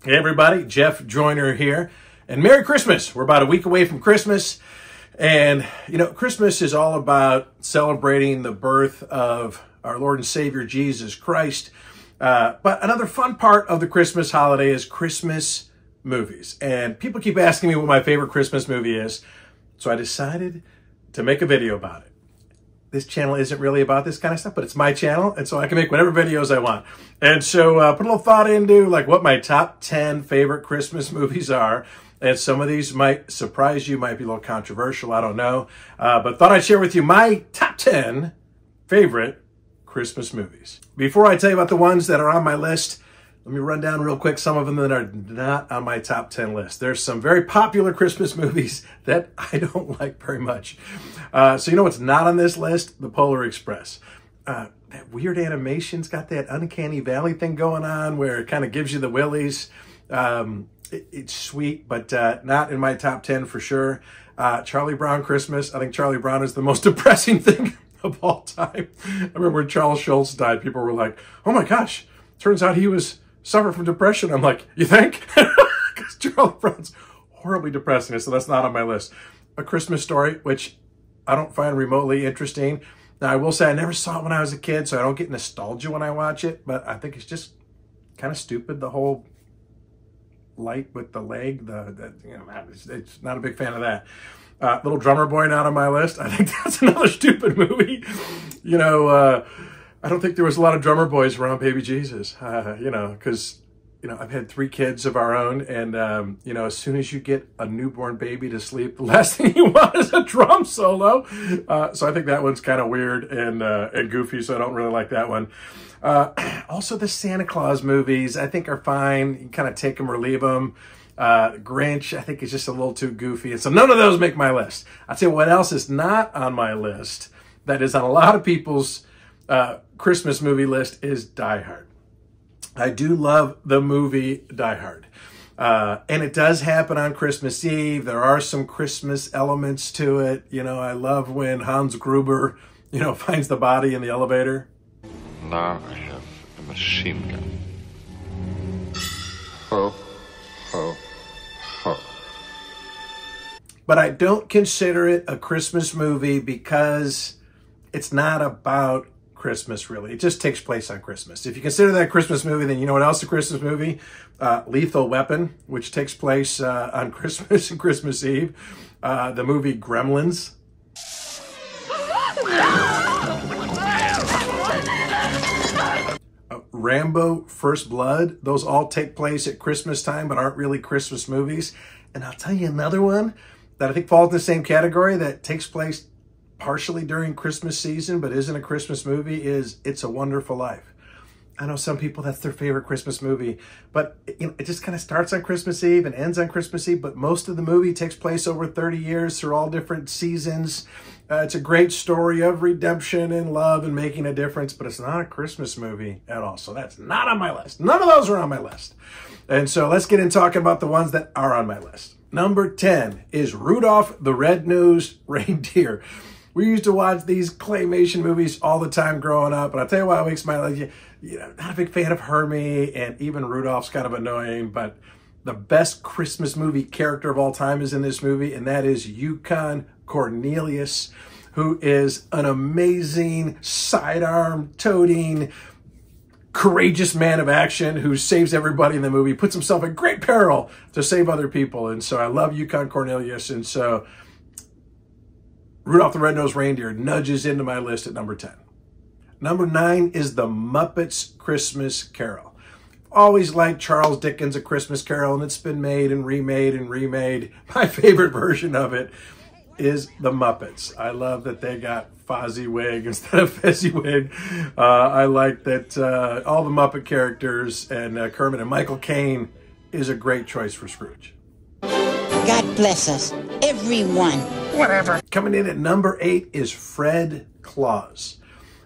Hey everybody, Jeff Joyner here, and Merry Christmas. We're about a week away from Christmas, and you know, Christmas is all about celebrating the birth of our Lord and Savior Jesus Christ. But another fun part of the Christmas holiday is Christmas movies, and people keep asking me what my favorite Christmas movie is, so I decided to make a video about it. This channel isn't really about this kind of stuff, but it's my channel, and so I can make whatever videos I want. And so put a little thought into like what my top 10 favorite Christmas movies are. And some of these might surprise you, might be a little controversial, I don't know. But thought I'd share with you my top 10 favorite Christmas movies. Before I tell you about the ones that are on my list, let me run down real quick some of them that are not on my top 10 list. There's some very popular Christmas movies that I don't like very much. So you know what's not on this list? The Polar Express. That weird animation's got that uncanny valley thing going on where it kind of gives you the willies. It's sweet, but not in my top 10 for sure. Charlie Brown Christmas. I think Charlie Brown is the most depressing thing of all time. I remember when Charles Schultz died, people were like, oh my gosh, turns out he was suffer from depression. I'm like, you think? Because Charlie Brown's horribly depressing, so that's not on my list. A Christmas Story, which I don't find remotely interesting. Now, I will say I never saw it when I was a kid, so I don't get nostalgia when I watch it, but I think it's just kind of stupid, the whole light with the leg. It's not a big fan of that. Little Drummer Boy, not on my list. I think that's another stupid movie. You know, I don't think there was a lot of drummer boys around baby Jesus, you know, because, you know, I've had 3 kids of our own, and, you know, as soon as you get a newborn baby to sleep, the last thing you want is a drum solo. So I think that one's kind of weird and goofy, so I don't really like that one. Also, the Santa Claus movies, I think are fine. You can kind of take them or leave them. Grinch, I think is just a little too goofy. And so none of those make my list. I'll tell you what else is not on my list that is on a lot of people's Christmas movie list is Die Hard. I do love the movie Die Hard. And it does happen on Christmas Eve. There are some Christmas elements to it. You know, I love when Hans Gruber, you know, finds the body in the elevator. Now I have a machine gun. Ho, ho, ho. But I don't consider it a Christmas movie because it's not about Christmas, really. It just takes place on Christmas. If you consider that a Christmas movie, then you know what else is a Christmas movie? Lethal Weapon, which takes place on Christmas and Christmas Eve. The movie Gremlins. Rambo, First Blood. Those all take place at Christmas time, but aren't really Christmas movies. And I'll tell you another one that I think falls in the same category that takes place partially during Christmas season, but isn't a Christmas movie, is It's a Wonderful Life. I know some people, that's their favorite Christmas movie, but you know, it just kind of starts on Christmas Eve and ends on Christmas Eve, but most of the movie takes place over 30 years through all different seasons. It's a great story of redemption and love and making a difference, but it's not a Christmas movie at all. So that's not on my list. None of those are on my list. And so let's get in talking about the ones that are on my list. Number 10 is Rudolph the Red-Nosed Reindeer. We used to watch these claymation movies all the time growing up, and I'll tell you what makes my life, you know, not a big fan of Hermie, and even Rudolph's kind of annoying, but the best Christmas movie character of all time is in this movie, and that is Yukon Cornelius, who is an amazing sidearm-toting, courageous man of action who saves everybody in the movie, puts himself in great peril to save other people, and so I love Yukon Cornelius, and so Rudolph the Red-Nosed Reindeer nudges into my list at number 10. Number 9 is The Muppets Christmas Carol. Always liked Charles Dickens' A Christmas Carol, and it's been made and remade and remade. My favorite version of it is The Muppets. I love that they got Fozzie-wig instead of Fezziwig. I like that all the Muppet characters and Kermit and Michael Caine is a great choice for Scrooge. God bless us, everyone. Whatever. Coming in at number 8 is Fred Claus.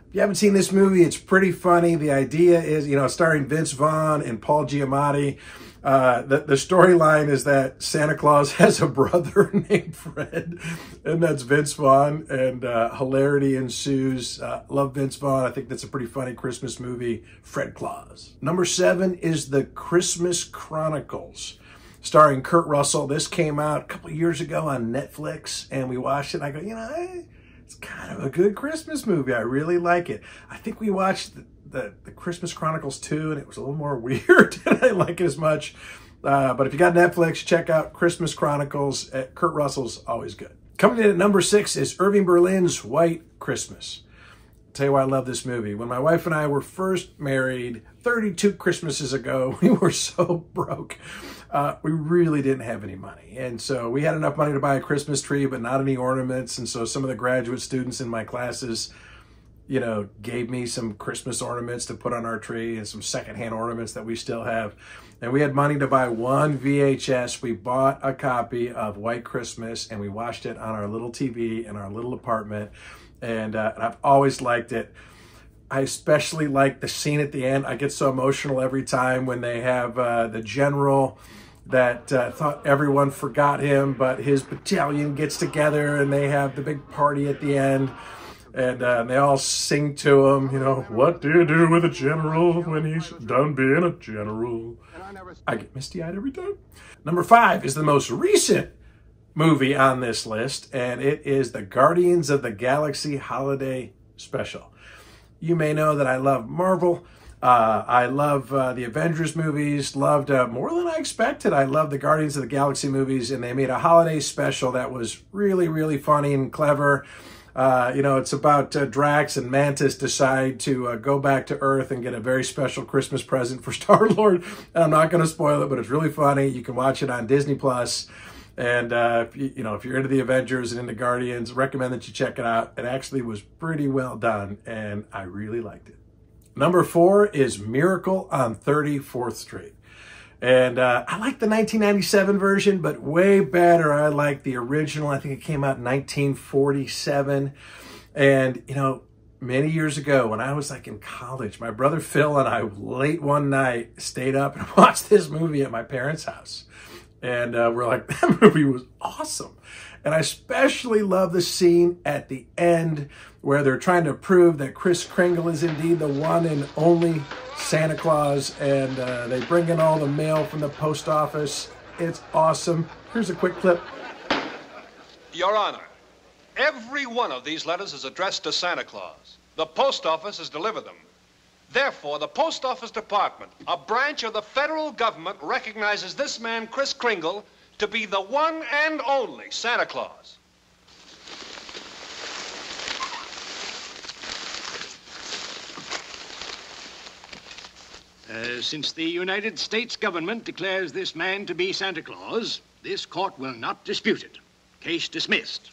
If you haven't seen this movie, it's pretty funny. The idea is, you know, starring Vince Vaughn and Paul Giamatti. The storyline is that Santa Claus has a brother named Fred, and that's Vince Vaughn, and hilarity ensues. Love Vince Vaughn. I think that's a pretty funny Christmas movie, Fred Claus. Number 7 is The Christmas Chronicles, starring Kurt Russell. This came out a couple of years ago on Netflix, and we watched it, and I go, it's kind of a good Christmas movie. I really like it. I think we watched the Christmas Chronicles 2, and it was a little more weird. I didn't like it as much. But if you got Netflix, check out Christmas Chronicles. Kurt Russell's always good. Coming in at number 6 is Irving Berlin's White Christmas. I'll tell you why I love this movie. When my wife and I were first married 32 Christmases ago, we were so broke. We really didn't have any money. And so we had enough money to buy a Christmas tree, but not any ornaments. And so some of the graduate students in my classes, gave me some Christmas ornaments to put on our tree and some secondhand ornaments that we still have. And we had money to buy one VHS. We bought a copy of White Christmas, and we watched it on our little TV in our little apartment. And I've always liked it. I especially like the scene at the end. I get so emotional every time when they have the general that thought everyone forgot him, but his battalion gets together and they have the big party at the end. And they all sing to him, what do you do with a general when he's done being a general? I get misty-eyed every time. Number 5 is the most recent movie on this list, and it is the Guardians of the Galaxy Holiday Special. You may know that I love Marvel. I love the Avengers movies, loved more than I expected. I love the Guardians of the Galaxy movies, and they made a holiday special that was really, really funny and clever. It's about Drax and Mantis decide to go back to Earth and get a very special Christmas present for Star-Lord. I'm not going to spoil it, but it's really funny. You can watch it on Disney+. And, if you're into the Avengers and into Guardians, recommend that you check it out. It actually was pretty well done, and I really liked it. Number 4 is Miracle on 34th Street. And I like the 1997 version, but way better, I like the original. I think it came out in 1947. And, many years ago when I was in college, my brother Phil and I late one night stayed up and watched this movie at my parents' house. And we're like, that movie was awesome. And I especially love the scene at the end where they're trying to prove that Kris Kringle is indeed the one and only Santa Claus, and they bring in all the mail from the post office. It's awesome. Here's a quick clip. Your Honor, every one of these letters is addressed to Santa Claus. The post office has delivered them. Therefore, the Post Office Department, a branch of the federal government, recognizes this man, Kris Kringle, to be the one and only Santa Claus. Since the United States government declares this man to be Santa Claus, this court will not dispute it. Case dismissed.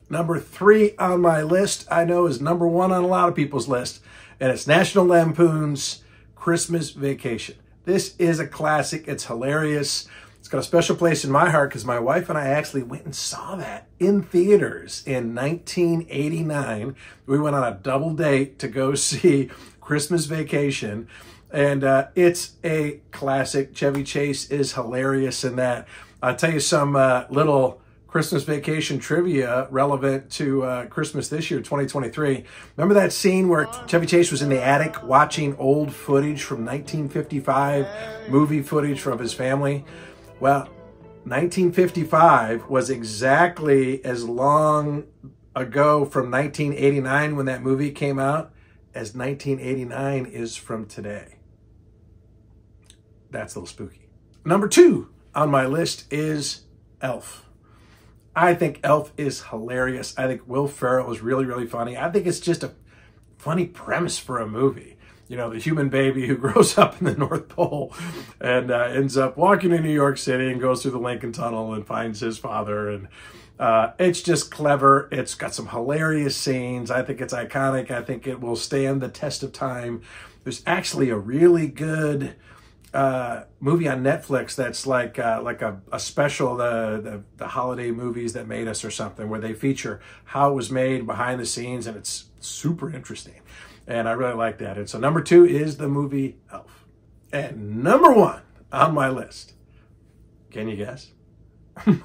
Number 3 on my list, I know is number 1 on a lot of people's list, and it's National Lampoon's Christmas Vacation. This is a classic. It's hilarious. It's got a special place in my heart because my wife and I actually went and saw that in theaters in 1989. We went on a double date to go see Christmas Vacation, and it's a classic. Chevy Chase is hilarious in that. I'll tell you some little Christmas Vacation trivia relevant to Christmas this year, 2023. Remember that scene where Chevy Chase was in the attic watching old footage from 1955, movie footage from his family? Well, 1955 was exactly as long ago from 1989 when that movie came out as 1989 is from today. That's a little spooky. Number 2 on my list is Elf. I think Elf is hilarious. I think Will Ferrell is really, really funny. I think it's just a funny premise for a movie. The human baby who grows up in the North Pole and ends up walking in New York City and goes through the Lincoln Tunnel and finds his father. And it's just clever. It's got some hilarious scenes. I think it's iconic. I think it will stand the test of time. There's actually a really good movie on Netflix that's like a special, the holiday movies that made us or something, where they feature how it was made behind the scenes, and it's super interesting. And I really like that. And so number 2 is the movie Elf. And number 1 on my list, can you guess?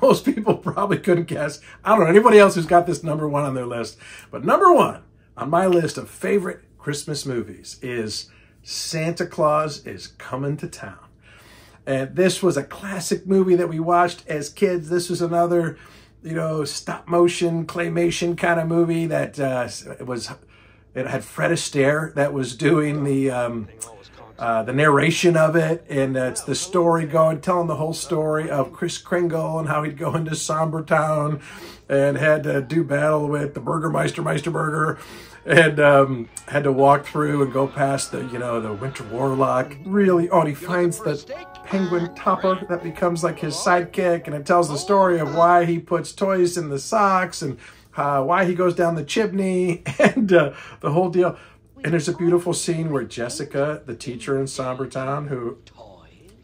Most people probably couldn't guess. I don't know anybody else who's got this number 1 on their list. But number 1 on my list of favorite Christmas movies is Santa Claus is Coming to Town. And this was a classic movie that we watched as kids. This was another, stop motion, claymation kind of movie that it had Fred Astaire that was doing the narration of it. And it's the story telling the whole story of Kris Kringle and how he'd go into Somber Town and had to do battle with the Burgermeister, Meisterburger, and had to walk through and go past the Winter Warlock. Really, and he finds the penguin Topper that becomes like his sidekick, and it tells the story of why he puts toys in the socks and why he goes down the chimney and the whole deal. And there's a beautiful scene where Jessica, the teacher in Somber Town, who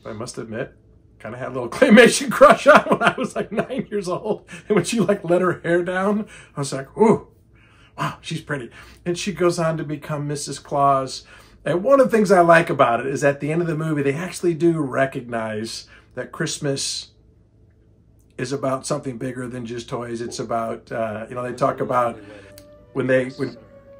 I must admit, kind of had a little claymation crush on when I was like 9 years old. And when she let her hair down, I was like, ooh, wow, she's pretty. And she goes on to become Mrs. Claus. And one of the things I like about it is at the end of the movie, they actually do recognize that Christmas is about something bigger than just toys. It's about, they talk about when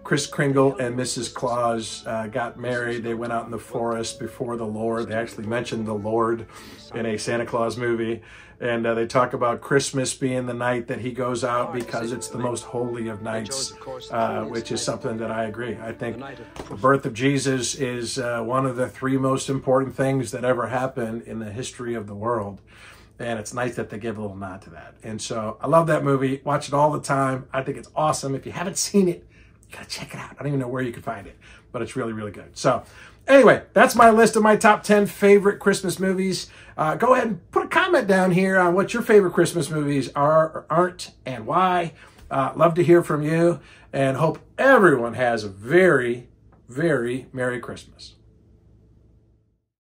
Kris Kringle and Mrs. Claus got married, they went out in the forest before the Lord. They actually mentioned the Lord in a Santa Claus movie. And they talk about Christmas being the night that he goes out because it's the most holy of nights, which is something that I agree. I think the birth of Jesus is one of the 3 most important things that ever happened in the history of the world. And it's nice that they give a little nod to that. And so I love that movie. Watch it all the time. I think it's awesome. If you haven't seen it, you gotta check it out. I don't even know where you can find it, but it's really, really good. So anyway, that's my list of my top 10 favorite Christmas movies. Go ahead and put a comment down here on what your favorite Christmas movies are or aren't and why. Love to hear from you and hope everyone has a very, very Merry Christmas.